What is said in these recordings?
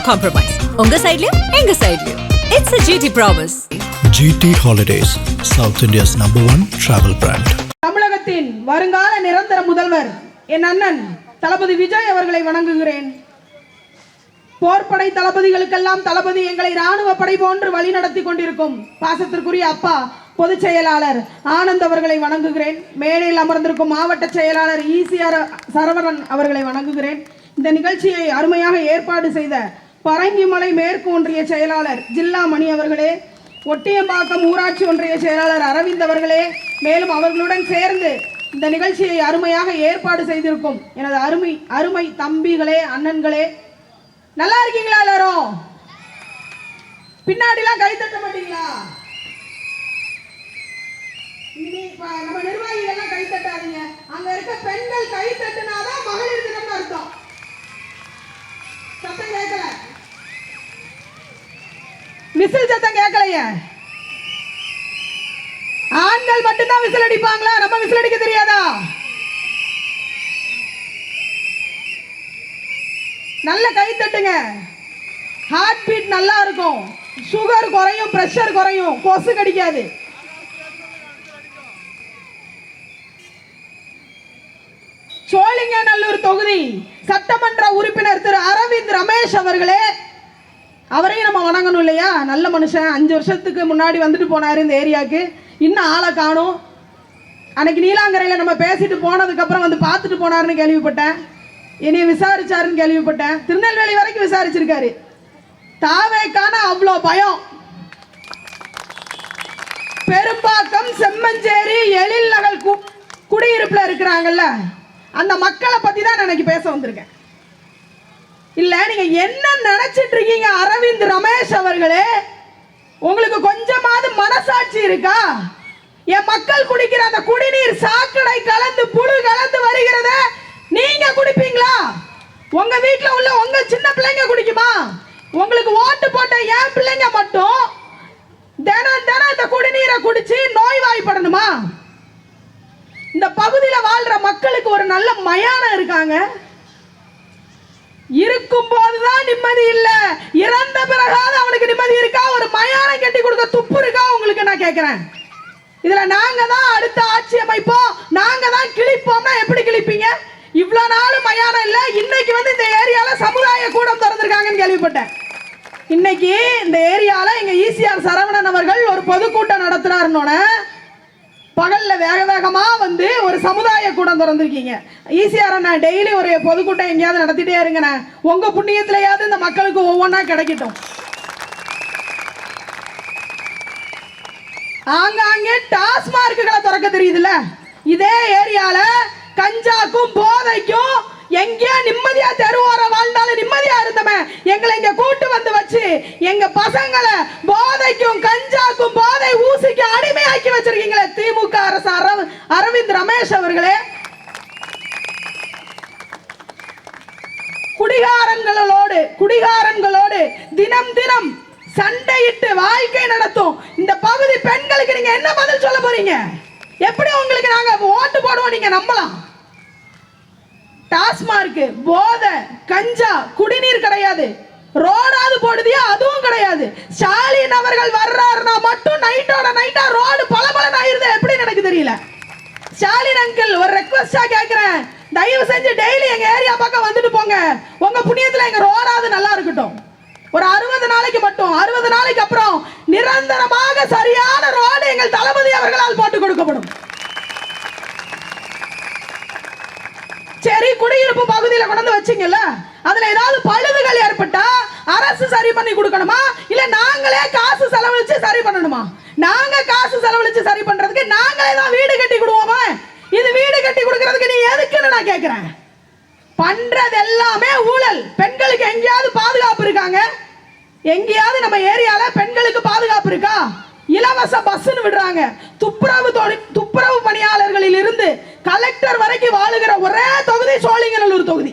compromise. உங்க சைடுலயும் எங்க சைடுலயும். It's a GT promise. GT Holidays, South India's #1 travel brand. தமிழகத்தின் வருங்கால நிரந்தர முதல்வர் என் அண்ணன் தளபதி விஜய் அவர்களை வணங்குகிறேன். போர்படை தளபதிகளுக்கெல்லாம் தளபதி எங்களை ராணுவ படை போன்று வழிநடத்தி கொண்டிருக்கும் பாசத்திற்குரிய அப்பா பொதுச் செயலாளர் ஆனந்த் அவர்களை வணங்குகிறேன். மேடையில் அமர்ந்திருக்கும் மாவட்ட செயலாளர் ஈசிஆர் சரவணன் அவர்களை வணங்குகிறேன். இந்த நிகழ்ச்சியை அருமையாக ஏற்பாடு செய்த பரங்கிமலை மேற்கு ஒன்றிய செயலாளர் ஜில்லா மணி அவர்களே, ஒட்டியம்பாக்கம் ஊராட்சி ஒன்றிய செயலாளர் அரவிந்த் அவர்களே, மேலும் அவர்களுடன் சேர்ந்து இந்த நிகழ்ச்சியை அருமையாக ஏற்பாடு செய்திருக்கும் எனது அருமை தம்பிகளே, அண்ணன்களே, நல்லா இருக்கீங்களா? எல்லாரும் பின்னாடிலாம் கை தட்ட மாட்டீங்களா? நம்ம நிர்வாகிகள் எல்லாம் கை தட்டாதீங்க. அங்க இருக்க பெண்கள் கை தட்டினாதான் மகளிர் தினம்னு அர்த்தம். சத்தம் கேட்கல, விசில் சத்தம் கேட்கலையே. ஆண்கள் மட்டும்தான் விசில் அடிப்பாங்களா? நம்ம விசில் அடிக்க தெரியாதா? நல்ல கை தட்டுங்க. ஹார்ட் பீட் நல்லா இருக்கும், சுகர் குறையும், பிரஷர் குறையும், கொசு கடிக்காது. சோழிங்கநல்லூர் தொகுதி சட்டமன்ற உறுப்பினர் திரு அரவிந்த் ரமேஷ் அவர்களே, அவரையும் நம்ம வணங்கணும் இல்லையா? நல்ல மனுஷன். 5 வருஷத்துக்கு முன்னாடி வந்துட்டு போனாரு இந்த ஏரியாவுக்கு, இன்னும் ஆளை காணும். அன்னைக்கு நீலாங்கரையில் நம்ம பேசிட்டு போனதுக்கு அப்புறம் வந்து பார்த்துட்டு போனாருன்னு கேள்விப்பட்டேன். என்னைய விசாரிச்சாருன்னு கேள்விப்பட்டேன். திருநெல்வேலி வரைக்கும் விசாரிச்சிருக்காரு. தாவேக்கான அவ்வளோ பயம். பெரும்பாக்கம், செம்மஞ்சேரி, எழில் நகர் குடியிருப்புல இருக்கிறாங்கல்ல, அந்த மக்களை பத்தி தான் எனக்கு பேச வந்திருக்கேன். இல்ல, நீங்க என்ன நினைச்சிட்டு இருக்கீங்க? அரவிந்த் ரமேஷ் அவர்களே, உங்களுக்கு கொஞ்சமாவது மனசாட்சி இருக்கா? என் மக்கள் குடிக்கிற அந்த குடிநீர் சாக்கடை கலந்து புழு கலந்து வருகிறத நீங்க குடிப்பீங்களா? உங்க வீட்டுல உள்ள உங்க சின்ன பிள்ளைங்க குடிக்குமா? உங்களுக்கு ஓட்டு போட்ட என் பிள்ளைங்க மட்டும் தினம் தினம் இந்த குடிநீரை குடிச்சு நோய்வாய்ப்படணுமா? இந்த பகுதியில் வாழ்ற மக்களுக்கு ஒரு நல்ல மயானம் இருக்காங்க. இருக்கும் போதுதான் நிம்மதி இல்ல, இறந்த பிறகாவது அவனுக்கு நிம்மதி இருக்கா? ஒரு மயானம் கட்டி கொடுக்க துப்பு இருக்கா உங்களுக்கு? நான் கேட்கிறேன். இதுல நாங்க தான் அடுத்த ஆட்சி அமைப்போம், நாங்க தான் கிழிப்போம்னா எப்படி கிழிப்பீங்க? இவ்வளவு நாள் மயானம் இல்ல, இன்னைக்கு வந்து இந்த ஏரியால சமுதாய கூடம் திறந்திருக்காங்கன்னு கேள்விப்பட்டேன். இன்னைக்கு இந்த ஏரியால எங்க ஈசிஆர் சரவணன் அவர்கள் ஒரு பொதுக்கூட்டம் நடத்துறாருன்னு பகல்ல வேக வேகமா வந்து ஒரு சமுதாய கூடம் திறந்திருக்கீங்க. ஈஸியார நான் டெய்லி ஒரு பொதுக்கூட்டம் எங்கேயாவது நடத்திட்டே இருங்கண்ணே. உங்க புண்ணியத்திலேயாவது இந்த மக்களுக்கு ஒவ்வொன்றா கிடைக்கட்டும். ஆங்காங்கே டாஸ்மார்க்குகளை திறக்க தெரியுதுல்ல, இதே ஏரியால கஞ்சாக்கும் போதைக்கும் எங்கேயா நிம்மதியா தெருவோர வாழ்ந்தாலும் நிம்மதியா இருந்தமே, எங்களை இங்க கூட்டு வந்து வச்சு எங்க பசங்களை போதைக்கும் கஞ்சாக்கும் போதை ஊசிக்கு அடிமையாக்கி வச்சிருக்கீங்களே திமுக அரசு. அரவிந்த் ரமேஷ் அவர்களே, குடிகாரன்களோடு தினம் தினம் சண்டையிட்டு வாழ்க்கை நடத்தும் இந்த பகுதி பெண்களுக்கு நீங்க என்ன பதில் சொல்ல போறீங்க? எப்படி உங்களுக்கு நாங்க ஓட்டு போடுவோம் நீங்க நம்பலாம்? டாஸ்மார்க், போதை, கஞ்சா, குடிநீர் கிடையாது. ரோடாது போடுதியா? அதுவும் கிடையாது. ஸ்டாலின் அவர்கள் வர்றாருன்னா மட்டும் நைட்டோட நைட்டா ரோடு பலபலன் ஆயிருது. எப்படி எனக்கு தெரியல. ஸ்டாலின் அங்கிள், ஒரு ரெக்வெஸ்டா கேட்கிறேன், தயவு செஞ்சு டெய்லி எங்க ஏரியா பக்கம் வந்துட்டு போங்க. உங்க புண்ணியத்துல எங்க ரோடாது நல்லா இருக்கட்டும். ஒரு 60 நாளைக்கு மட்டும், 60 நாளைக்கு அப்புறம் நிரந்தரமாக சரியான ரோடு எங்கள் தளபதி அவர்களால் போட்டு கொடுக்கப்படும். சரி, குடியிருப்பு பகுதியில் கொண்டு வச்சிங்கல்ல, அதுல ஏதாவது பழுதுகள் ஏற்பட்டா அரசு சரி பண்ணி கொடுக்கணுமா? இல்ல நாங்களே காசு செலவழிச்சு சரி பண்ணணுமா? நாங்க காசு செலவழிச்சு சரி பண்றதுக்கு நாங்களே தான் வீடு கட்டி கொடுவோமா? இது வீடு கட்டி கொடுக்கறதுக்கு நீ எதுக்குன்னு நான் கேட்கிறேன். பண்றது எல்லாமே ஊழல். பெண்களுக்கு எங்கேயாவது பாதுகாப்பு இருக்காங்க? எங்கேயாவது நம்ம ஏரியால பெண்களுக்கு பாதுகாப்பு இருக்கா? இலவச பஸ் விடுறாங்க. துப்புரவு பணியாளர்களில் இருந்து கலெக்டர் வரைக்கும் வாழுகிற ஒரே தொகுதி சோழிங்கநல்லூர் தொகுதி.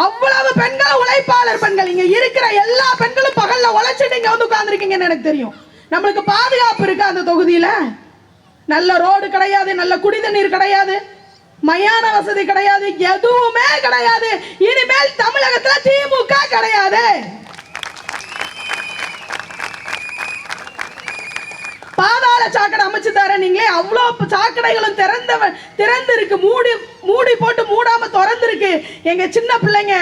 அவ்வளவு பெண்கள், உழைப்பாளர் பெண்கள். இங்க இருக்கிற எல்லா பெண்களும் பகல்ல உழைச்சிட்டு இங்க வந்து உட்கார்ந்துருக்கீங்கன்னு எனக்கு தெரியும். நம்மளுக்கு பாதுகாப்பு இருக்கா அந்த தொகுதியில? நல்ல ரோடு கிடையாது, நல்ல குடிநீர் கிடையாது, மயான வசதி கிடையாது, எதுவுமே கிடையாது. இனிமேல் தமிழகத்துல திமுக கிடையாது. சாக்கடை அமைச்சு தர நீங்களே அவ்வளோ சாக்கடைகளும் திறந்து இருக்கு, மூடி போட்டு மூடாம திறந்து இருக்கு. எங்க சின்ன பிள்ளைங்க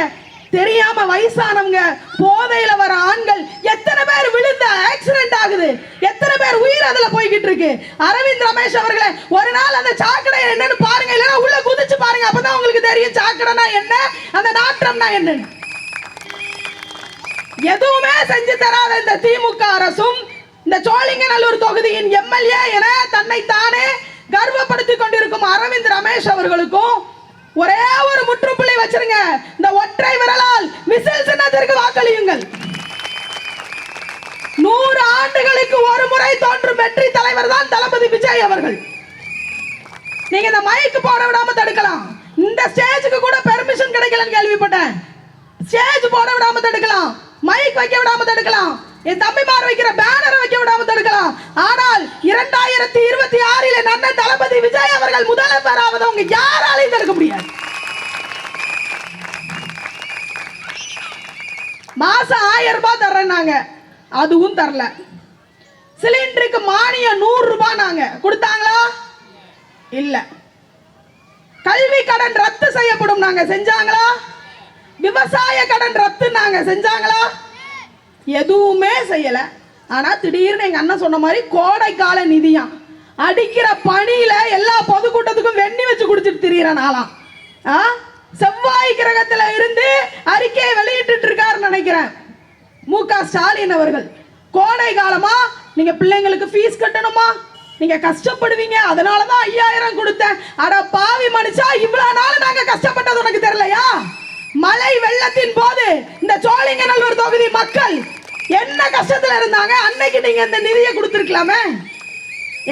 தெரியாம வயசானவங்க போதையில வர ஆண்கள் எத்தனை பேர் விழுந்த ஆக்சிடென்ட் ஆகுது, எத்தனை பேர் உயிர் அதுல போய்கிட்டு இருக்கு. அரவிந்த் ரமேஷ் அவர்களே ஒரு நாள் அந்த சாக்கடை என்னன்னு பாருங்க, இல்லைன்னா உள்ள குதிச்சு பாருங்க, அப்பதான் உங்களுக்கு தெரியும் சாக்கடைனா என்ன, அந்த நாற்றம்னா என்னன்னு. எதுவுமே செஞ்சு தராத இந்த திமுக அரசும் இந்த சோழிங்கநல்லூர் தொகுதியின் எம்எல்ஏ என தன்னை தானே கர்வப்படுத்திக் கொண்டிருக்கும் அரவிந்த் ரமேஷ் அவர்களுக்கும் ஒரே ஒரு முற்றுப்புள்ளி வச்சிருங்க. இந்த ஒற்றை விரலால் விசில் சின்னத்திற்கு வாக்களியுங்கள். 100 ஆண்டுகளுக்கு ஒரு முறை தோன்றும் வெற்றி தலைவர் தான் தளபதி விஜய் அவர்கள். நீங்க இந்த மைக்கு போட விடாம தடுக்கலாம், இந்த ஸ்டேஜுக்கு கூட பெர்மிஷன் கிடைக்கலன்னு கேள்விப்பட்டேன். ஸ்டேஜ் போட விடாம தடுக்கலாம், மைக் வைக்க விடாம தடுக்கலாம், என் தம்பிமார் வைக்கிற பேனர் வைக்க விடாம தடுக்கலாம். ஆனால் 2026 அண்ணன் தளபதி விஜய் அவர்கள் முதல்வர் ஆவதவங்க யாராலையும் தடுக்க முடியாது. மாசம் 1000 ரூபாய் தர்றேன்னாங்க, அதுவும் தரல. சிலிண்டருக்கு மானியம் 100 ரூபாய் நாங்க கொடுத்தாங்களா? இல்ல. கல்வி கடன் ரத்து செய்யப்படும் நாங்க செஞ்சாங்களா? விவசாய கடன் ரத்து நாங்க செஞ்சாங்களா? எதுவுமே செய்யல. ஆனா திடீர்னு எங்க அண்ணன் சொன்ன மாதிரி கோடைக்கால நிதியா அடிக்கிற பணியில எல்லா பொதுக்கூட்டத்துக்கும் வெண்ணி வச்சு குடிச்சிட்டு திரியறேன் நாளாம். செவ்வாய் கிரகத்துல இருந்து அறிக்கையை வெளியிட்டு இருக்காருன்னு நினைக்கிறேன் மு.க. ஸ்டாலின் அவர்கள். கோடை காலமா நீங்க பிள்ளைங்களுக்கு ஃபீஸ் கட்டணுமா, நீங்க கஷ்டப்படுவீங்க, அதனாலதான் 5000 கொடுத்தேன். அட பாவி மனுஷா, இவ்வளவு நாள் நாங்க கஷ்டப்பட்டது உனக்கு தெரியலையா? மழை வெள்ளத்தின் போது இந்த சோழிங்கநல்லூர் தொகுதி மக்கள் என்ன கஷ்டத்துல இருந்தாங்க, அன்னைக்கு நீங்க இந்த நிதியை கொடுத்திருக்கலாமே.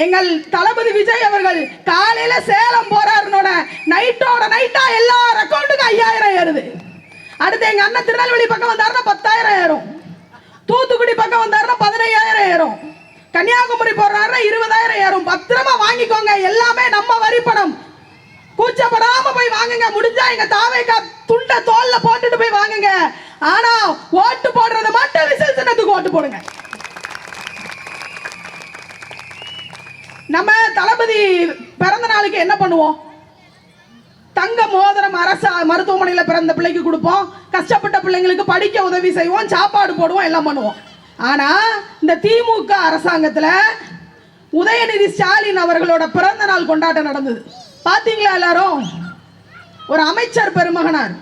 எங்கள் தளபதி விஜய் அவர்கள் காலையில சேலம் போறாருனோட நைட்டோட நைட்டா எல்லார் அக்கௌண்ட்டுக்கு 5000 ஏறுது. அடுத்து எங்க அண்ணன் திருநெல்வேலி பக்கம் வந்தாருன்னா 10000 ஏறும், தூத்துக்குடி பக்கம் வந்தாருன்னா 15000 ஏறும், கன்னியாகுமரி போறாருன்னா 20000 ஏறும். பத்திரமா வாங்கிக்கோங்க, எல்லாமே நம்ம வரி பணம். கூச்சப்படாம போய் வாங்குங்க, முடிஞ்சா எங்க தாவேக்கா துண்ட தோல்ல போட்டுட்டு போய் வாங்குங்க. ஆனா ஓட்டு போடுறது மட்டும் விசில் சின்னத்துக்கு ஓட்டு போடுங்க. நம்ம தளபதி பிறந்த நாளுக்கு என்ன பண்ணுவோம்? தங்க மோதிரம் அரசு மருத்துவமனையில் பிறந்த பிள்ளைக்கு கொடுப்போம், கஷ்டப்பட்ட பிள்ளைங்களுக்கு படிக்க உதவி செய்வோம், சாப்பாடு போடுவோம், எல்லாம் பண்ணுவோம். ஆனா இந்த திமுக அரசாங்கத்துல உதயநிதி ஸ்டாலின் அவர்களோட பிறந்த நாள் கொண்டாட்டம் நடந்தது. பாத்தீங்களா எல்லாரும்? ஒரு அமைச்சர் பெருமகனார்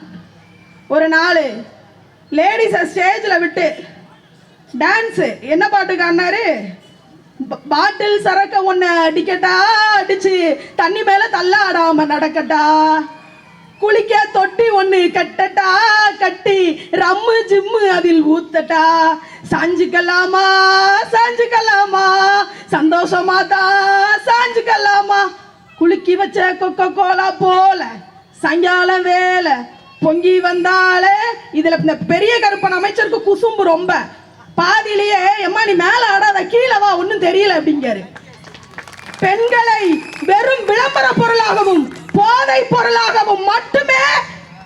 ஒரு நாள் லேடிஸ ஸ்டேஜ்ல விட்டு டான்ஸ் என்ன பாட்டு காணாரு? பாட்டில் சரக்க ஒண்ணு அடிக்கட்டா, அடிச்சு தண்ணி மேல தள்ளாடாம நடக்கட்டா, குளிக்க தொட்டி ஒண்ணு கட்டட்டா, கட்டி ரம்மு ஜிம்மு அதில் ஊத்தட்டா, சாஞ்சுக்கலாமா சாஞ்சுக்கலாமா, சந்தோஷமா தான் சாஞ்சுக்கலாமா, குலுக்கி வச்ச கொக்கோ கோலா போல சாயங்காலம் வேலை பொங்கி வந்தாலே. இதுல இந்த பெரிய கருப்பன் அமைச்சருக்கு குசும்பு ரொம்ப. பாதியிலேயே எம்மா நீ மேல ஆடாத, கீழே வா, ஒன்னும் தெரியல அப்படிங்காரு. பெண்களை வெறும் விளம்பர பொருளாகவும் போதை பொருளாகவும் மட்டுமே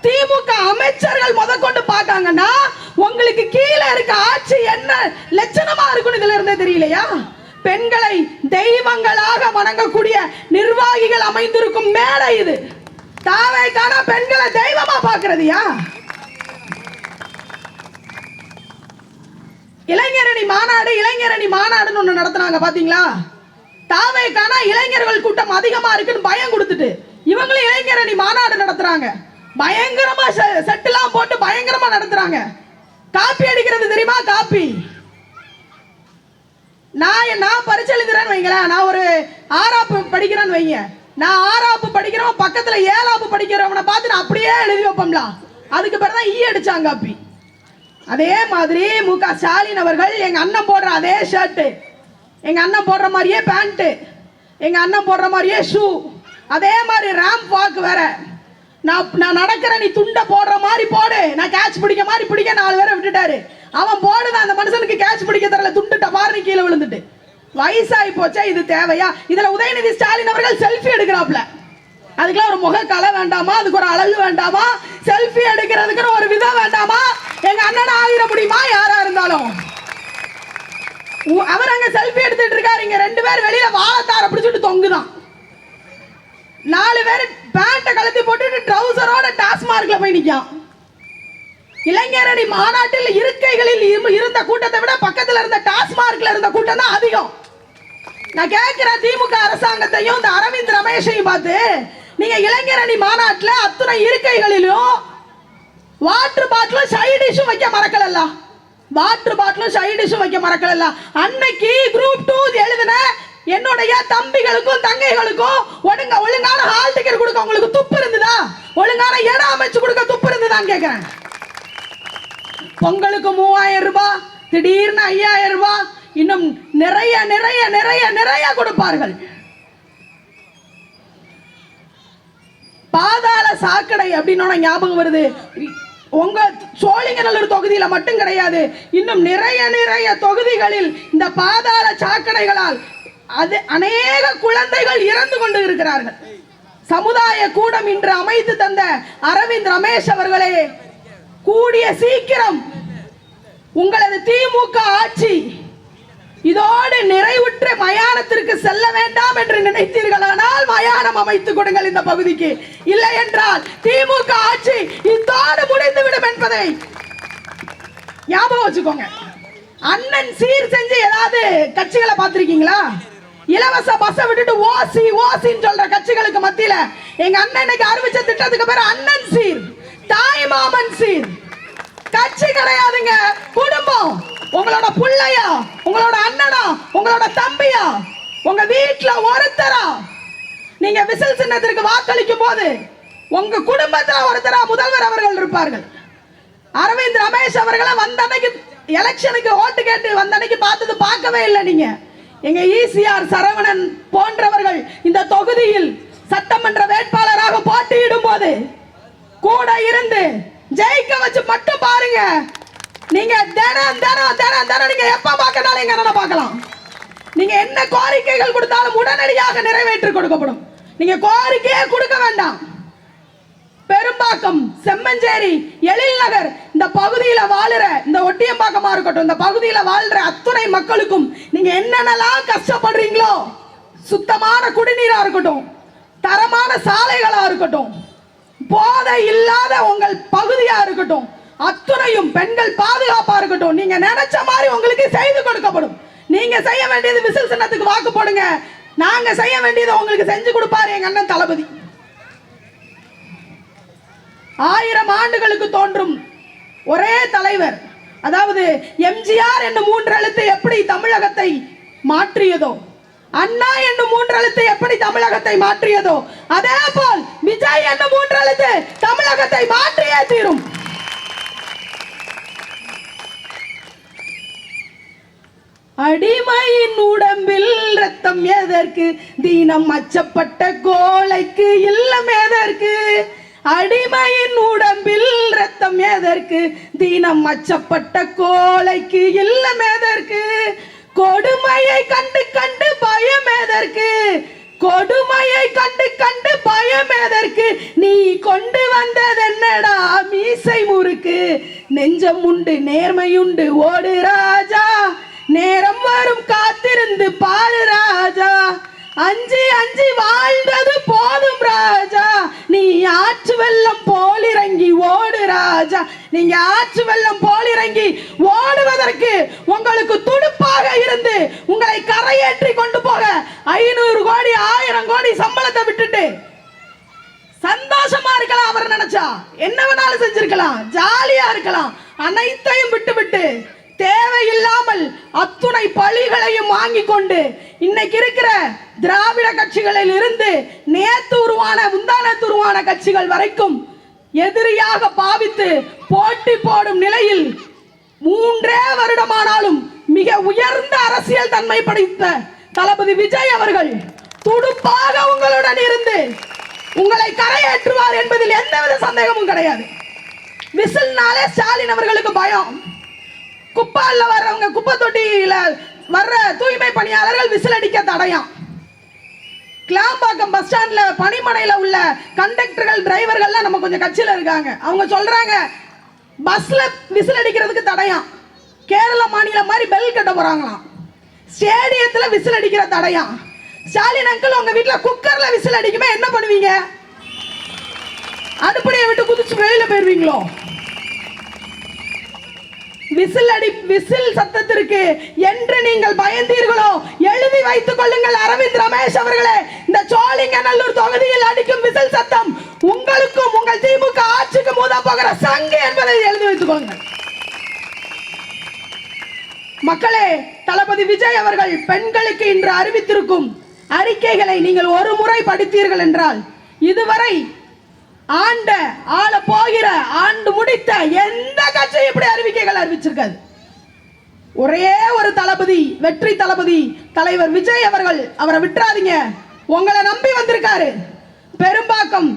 திமுக அமைச்சர்கள் முதற்கொண்டு பார்த்தாங்கன்னா உங்களுக்கு கீழே இருக்க ஆட்சி என்ன லட்சணமா இருக்குன்னு இதுல இருந்தே தெரியலையா? பெண்களை தெய்வங்களாக வணங்கக்கூடிய நிர்வாகிகள் அமைந்திருக்கும் மேடை இது. தாவேக்கான பெண்களை தெய்வமா பார்க்கிறதுயா? இளைஞரணி மாநாடுன்னு ஒண்ணு நடத்துனாங்க பாத்தீங்களா? தாவேக்கான இளைஞர்கள் கூட்டம் அதிகமா இருக்குன்னு பயம் கொடுத்துட்டு இவங்களும் இளைஞரணி மாநாடு நடத்துறாங்க. பயங்கரமா செட்டெல்லாம் போட்டு பயங்கரமா நடத்துறாங்க. காப்பி அடிக்கிறது தெரியுமா? காப்பி. நான் பரிச்சை எழுதுறேன்னு வைங்களேன், நான் ஒரு 6ஆப்பு படிக்கிறேன்னு வைங்க, நான் 6ஆப்பு படிக்கிறவன் பக்கத்துல 7ஆப்பு படிக்கிறவனை பார்த்து நான் அப்படியே எழுதி வைப்போம்ல, அதுக்கு பிறகு தான் அடிச்சாங்க காப்பி. அதே மாதிரி மு.க. ஸ்டாலின் அவர்கள் எங்க அண்ணன் போடுற அதே ஷர்ட், எங்க அண்ணன் போடுற மாதிரியே பேண்ட், எங்க அண்ணன் போடுற மாதிரியே ஷூ, அதே மாதிரி ரேம்ப் வாக் வேற. நான் நடக்கிற நீ துண்டை போடுற மாதிரி போடு, நான் கேட்ச் பிடிக்க மாதிரி பிடிக்க 4 பேரை விட்டுட்டாரு. அவன் போடுதான், அந்த மனுஷனுக்கு கேட்ச் பிடிக்க தரல, துண்டு டபார்னு கீழே விழுந்துட்டு. வயசாகி போச்சா, இது தேவையா? இதுல உதயநிதி ஸ்டாலின் அவர்கள் செல்ஃபி எடுக்கிறாப்ல, அதுக்கெல்லாம் ஒரு முகக்கலை வேண்டாமா? அதுக்கு ஒரு அழகு வேண்டாமா? செல்ஃபி எடுக்கிறதுக்குன்னு ஒரு விதம் வேண்டாமா? எங்க அண்ணன் ஆகிட முடியுமா யாரா இருந்தாலும்? அவர் அங்க செல்ஃபி எடுத்துட்டு இருக்காரு, இங்க 2 பேர் வெளியில வாழைத்தார பிடிச்சிட்டு தொங்குதான். 4 பேர் பேண்ட கழட்டி போட்டுட்டு ட்ரவுசரோட டாஸ்மார்க்ல போய் நிக்கான். இளைஞரணி மாநாட்டில் இருக்கைகளில் இருந்த கூட்டத்தை விட பக்கத்துல இருந்த டாஸ்மார்க்ல இருந்த கூட்டம் தான் அதிகம். நான் கேட்கிறேன் திமுக அரசாங்கத்தையும் இந்த அரவிந்த் ரமேஷையும் பார்த்து, நீங்க இளைஞரணி மாநாட்டில் அத்துணை இருக்கைகளிலும் வாட்டர் பாட்டிலும் சைடிஷும் வைக்க மறக்கல. வாட்டர் பாட்டிலும் சைடிஷும் வைக்க மறக்கல. அன்னைக்கு குரூப் 2 எழுதின என்னுடைய தம்பிகளுக்கும் தங்கைகளுக்கும் ஒழுங்கான ஹால் டிக்கெட் கொடுக்க உங்களுக்கு துப்பு இருந்ததா? ஒழுங்கான இடம் அமைச்சு கொடுக்க துப்பு இருந்ததான்னு கேட்கிறேன். பொங்கலுக்கு 3000 ரூபாய், திடீர்னு 5000 ரூபாய், இன்னும் நிறைய நிறைய நிறைய நிறைய கொடுப்பார்கள். பாதாள சாக்கடை அப்படின்னு ஞாபகம் வருது. உங்க சோழிங்கநல்லூர் தொகுதியில மட்டும் கிடையாது, இன்னும் நிறைய நிறைய தொகுதிகளில் இந்த பாதாள சாக்கடைகளால் அது அநேக குழந்தைகள் இறந்து கொண்டு இருக்கிறார்கள். சமுதாய கூடம் இன்று அமைத்து தந்த அரவிந்த் ரமேஷ் அவர்களே, கூடிய சீக்கிரம் உங்களது திமுக ஆட்சி இதோடு நிறைவுற்ற மயானத்திற்கு செல்ல வேண்டாம் என்று நினைத்தீர்களானால் மயானம் அமைத்துக் கொடுங்கள் இந்த பகுதிக்கு. இல்லை என்றால் திமுக ஆட்சி இதோடு முடிந்துவிடும் என்பதை ஞாபகம் வச்சுக்கோங்க. அண்ணன் சீர் செஞ்சு ஏதாவது கட்சிகளை பார்த்திருக்கீங்களா? இலவச பஸ் விட்டுட்டு ஓசின்னு சொல்ற கட்சிகளுக்கு மத்தியில எங்க அண்ணன் இன்னைக்கு அறிவிச்ச திட்டத்துக்கு பேர் அண்ணன் சீர், தாய் மாமன் சீர். கட்சி கிடையாதுங்க, குடும்பம். உங்களோட புள்ளையா, உங்களோட அண்ணனா, உங்களோட தம்பியா, உங்க வீட்டுல ஒருத்தரா நீங்க விசில் சின்னத்திற்கு வாக்களிக்கும் போது உங்க குடும்பத்துல ஒருத்தரா முதல்வர் அவர்கள் இருப்பார்கள். அரவிந்த் ரமேஷ் அவர்களை வந்த அன்னைக்கு எலெக்ஷனுக்கு ஓட்டு கேட்டு வந்த அன்னைக்கு பார்த்தது பார்க்கவே இல்லை. நீங்க எங்க ஈசிஆர் சரவணன் போன்றவர்கள் இந்த தொகுதியில் சட்டமன்ற வேட்பாளராக போட்டியிடும் போது கூட இருந்து ஜெயிக்க வச்சு மட்டும் பாருங்க. நீங்க தினம் தினம் தினம் தினம் நீங்க எப்ப பார்க்கனாலும் எங்க அண்ணனை பார்க்கலாம். நீங்க என்ன கோரிக்கைகள் கொடுத்தாலும் உடனடியாக நிறைவேற்றி கொடுக்கப்படும். நீங்க கோரிக்கையே கொடுக்க வேண்டாம். பெரும்பாக்கம், செம்மஞ்சேரி, எழில் நகர் இந்த பகுதியில வாழுற, இந்த ஒட்டியம்பாக்கமா இருக்கட்டும், இந்த பகுதியில வாழ்ற அத்துணை மக்களுக்கும் நீங்க என்னென்னலாம் கஷ்டப்படுறீங்களோ, சுத்தமான குடிநீரா இருக்கட்டும், தரமான சாலைகளா இருக்கட்டும், போதை இல்லாத உங்கள் பகுதியா இருக்கட்டும், அத்துணையும் பெண்கள் பாதுகாப்பா இருக்கட்டும், நீங்க நினைச்ச மாதிரி உங்களுக்கு செய்து கொடுக்கப்படும். நீங்க செய்ய வேண்டியது விசில் சின்னத்துக்கு வாக்கு போடுங்க. நாங்க செய்ய வேண்டியதை உங்களுக்கு செஞ்சு கொடுப்பாரு எங்க அண்ணன் தளபதி. 1000 ஆண்டுகளுக்கு தோன்றும் ஒரே தலைவர், அதாவது எம்ஜிஆர் என்னும் 3 எழுத்து எப்படி தமிழகத்தை மாற்றியதோ, அண்ணா என்னும் 3 எழுத்து எப்படி தமிழகத்தை மாற்றியதோ, அதே போல் விஜய் என்னும் 3 எழுத்து தமிழகத்தை மாற்றியே தீரும். அடிமையின் உடம்பில் ரத்தம் எதற்கு, தீனம் அச்சப்பட்ட கோழைக்கு இல்லம் எதற்கு. அடிமையின் உடம்பில் ரத்தம் எதற்கு, தீனம் அச்சப்பட்ட கோழைக்கு இல்லம் எதற்கு. கொடுமையை கண்டு கண்டு பயம் எதற்கு, கொடுமையை கண்டு கண்டு பயம் எதற்கு. நீ கொண்டு வந்தது என்னடா மீசை முறுக்கு, நெஞ்சம் உண்டு நேர்மையுண்டு ஓடு ராஜா, நேரம் வரும் காத்திருந்து பாரு ராஜா, அஞ்சி அஞ்சி வாழ்ந்தது போதும் ராஜா, நீ ஆற்று வெள்ளம் போல் இறங்கி ஓடு ராஜா. நீங்க ஆற்று வெள்ளம் போல் இறங்கி ஓடுவதற்கு உங்களுக்கு துடுப்பாக இருந்து உங்களை கரையேற்றி கொண்டு போக 500 கோடி 1000 கோடி சம்பளத்தை விட்டுட்டு சந்தோஷமா இருக்கலாம். அவர் நினைச்சா என்ன வேணாலும் செஞ்சிருக்கலாம், ஜாலியா இருக்கலாம். அனைத்தையும் விட்டு விட்டு தேவையில்லாமல் அத்துணை பழிகளையும் வாங்கி கொண்டு இன்னைக்கு இருக்கிற திராவிட கட்சிகளில் இருந்து நேத்து உருவான முந்தானத்து உருவான கட்சிகள் வரைக்கும் எதிரியாக பாவித்து போட்டி போடும் நிலையில் 3 வருடமானாலும் மிக உயர்ந்த அரசியல் தன்மை படைத்த தளபதி விஜய் அவர்கள் துடுப்பாக உங்களுடன் இருந்து உங்களை கரையேற்றுவார் என்பதில் எந்தவித சந்தேகமும் கிடையாது. விசில்னாலே ஸ்டாலின் அவர்களுக்கு பயம். குப்பால வர்றவங்க, குப்பை தொட்டியில வர்ற தூய்மை பணியாளர்கள் விசில் அடிக்க தடையாம். கிளாம்பாக்கம் பஸ் ஸ்டாண்ட்ல பணிமனையில உள்ள கண்டக்டர்கள் டிரைவர்கள்லாம் நம்ம கொஞ்சம் கட்சியில இருக்காங்க. அவங்க சொல்றாங்க பஸ்ல விசில் அடிக்கிறதுக்கு தடையாம். கேரள மாநிலம் மாதிரி பெல் கட்ட போறாங்களாம். ஸ்டேடியத்துல விசில் அடிக்கிற தடையா? ஸ்டாலின் அங்கிள் உங்க வீட்டுல குக்கர்ல விசில் அடிக்குமே என்ன பண்ணுவீங்க? அடுப்படியை விட்டு குதிச்சு வெளியில போயிருவீங்களோ? விசில் சத்தத்திற்கு என்று நீங்கள் பயந்தீர்களோ எழுதி வைத்துக் கொள்ளுங்கள். அரவிந்த் ரமேஷ் அவர்களே, இந்த சோழிங்கநல்லூர் தொகுதியில் அடிக்கும் விசில் சத்தம் உங்களுக்கும் உங்கள் திமுக ஆட்சிக்கு மோத போகிற சங்கு என்பதை எழுதி வைத்துக் கொள்ளுங்கள். மக்களே, தளபதி விஜய் அவர்கள் பெண்களுக்கு இன்று அறிவித்திருக்கும் அறிக்கைகளை நீங்கள் ஒரு முறை படித்தீர்கள் என்றால் இதுவரை ஆள போகிற ஆண்டு முடித்த எந்த கட்சி இப்படி அறிவிக்கைகள் அறிவிச்சிருக்காது. ஒரே ஒரு தளபதி, வெற்றி தளபதி தலைவர் விஜய் அவர்கள், அவரை விட்டுறாதீங்க. உங்களை நம்பி வந்திருக்காரு. பெரும்பாக்கம்,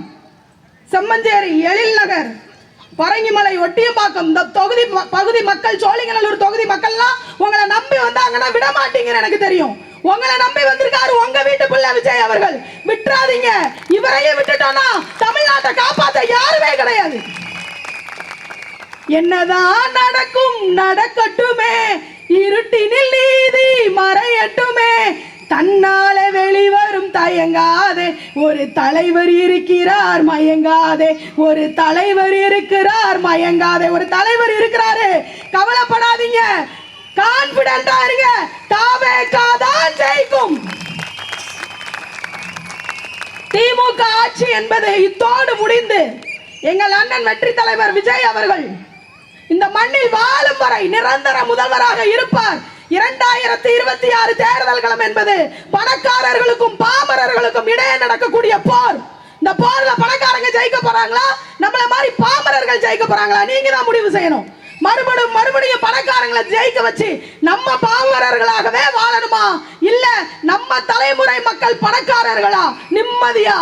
செம்மஞ்சேரி, எழில் நகர், பரங்கிமலை, ஒட்டியம்பாக்கம் இந்த தொகுதி பகுதி மக்கள், சோழிங்கநல்லூர் தொகுதி மக்கள்லாம் உங்களை நம்பி வந்தாங்கன்னா விட மாட்டீங்கன்னு எனக்கு தெரியும். உங்களை நம்பி வந்திருக்காரு உங்க வீட்டு பிள்ளை விஜய் அவர்கள். விட்டுறாதீங்க. இவரையே விட்டுட்டோம்னா தமிழ்நாட்டை காப்பாற்ற யாருமே கிடையாது. என்னதான் நடக்கும் நடக்கட்டுமே, இருட்டினில் நீதி மறையட்டுமே, தன்னால வெளிவரும் தயங்காதே, ஒரு தலைவர் இருக்கிறார் மயங்காதே, ஒரு தலைவர் இருக்கிறார் மயங்காதே, ஒரு தலைவர் இருக்கிறாரு, கவலைப்படாதீங்க, கான்பிடண்டா இருங்க, தாவேகாதான் ஜெயிக்கும். திமுக ஆட்சி என்பது இத்தோடு முடிந்து எங்கள் அண்ணன் வெற்றி தலைவர் விஜய் அவர்கள் இந்த மண்ணில் வாழும் வரை நிரந்தர முதல்வராக இருப்பார். 2026 தேர்தல் களம் என்பது பணக்காரர்களுக்கும் பாமரர்களுக்கும் இடையே நடக்கக்கூடிய போர். இந்த போர்ல பணக்காரங்க ஜெயிக்க போறாங்களா, நம்மள மாதிரி பாமரர்கள் ஜெயிக்க போறாங்களா? நீங்க தான் முடிவு செய்யணும். மறுபடியும் பணக்காரங்களை ஜெயிக்க வச்சு நம்ம பாமரர்களாகவே வாழணுமா, இல்ல நம்ம தலைமுறை மக்கள் பணக்காரர்களா நிம்மதியா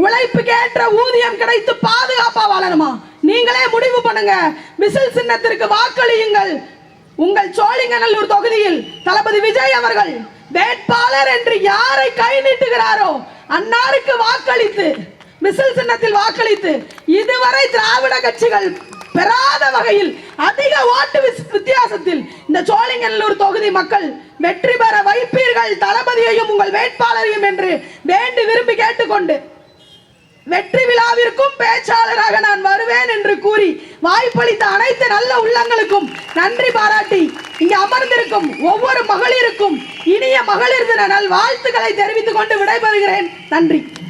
உழைப்புக்கேற்ற ஊதியம் கிடைத்து பாதுகாப்பா வாழணுமா? நீங்களே முடிவு பண்ணுங்க. விசில் சின்னத்திற்கு வாக்களியுங்கள். உங்கள் சோழிங்கநல்லூர் தொகுதியில் தளபதி விஜய் அவர்கள் வேட்பாளர் என்று யாரை கை நீட்டுகிறாரோ அன்னாருக்கு வாக்களித்து, விசில் சின்னத்தில் வாக்களித்து, இதுவரை திராவிட கட்சிகள் பெறாத வகையில் அதிக ஓட்டு வித்தியாசத்தில் இந்த சோழிங்கநல்லூர் தொகுதி மக்கள் வெற்றி பெற வைப்பீர்கள். தளபதியையும் உங்கள் வேட்பாளரையும் என்று வேண்டி விரும்பி கேட்டுக்கொண்டு வெற்றி விழாவிற்கும் பேச்சாளராக நான் வருவேன் என்று கூறி வாய்ப்பளித்த அனைத்து நல்ல உள்ளங்களுக்கும் நன்றி பாராட்டி இங்கு அமர்ந்திருக்கும் ஒவ்வொரு மகளிருக்கும் இனிய மகளிர் தின நல் வாழ்த்துக்களை தெரிவித்துக் கொண்டு விடைபெறுகிறேன். நன்றி.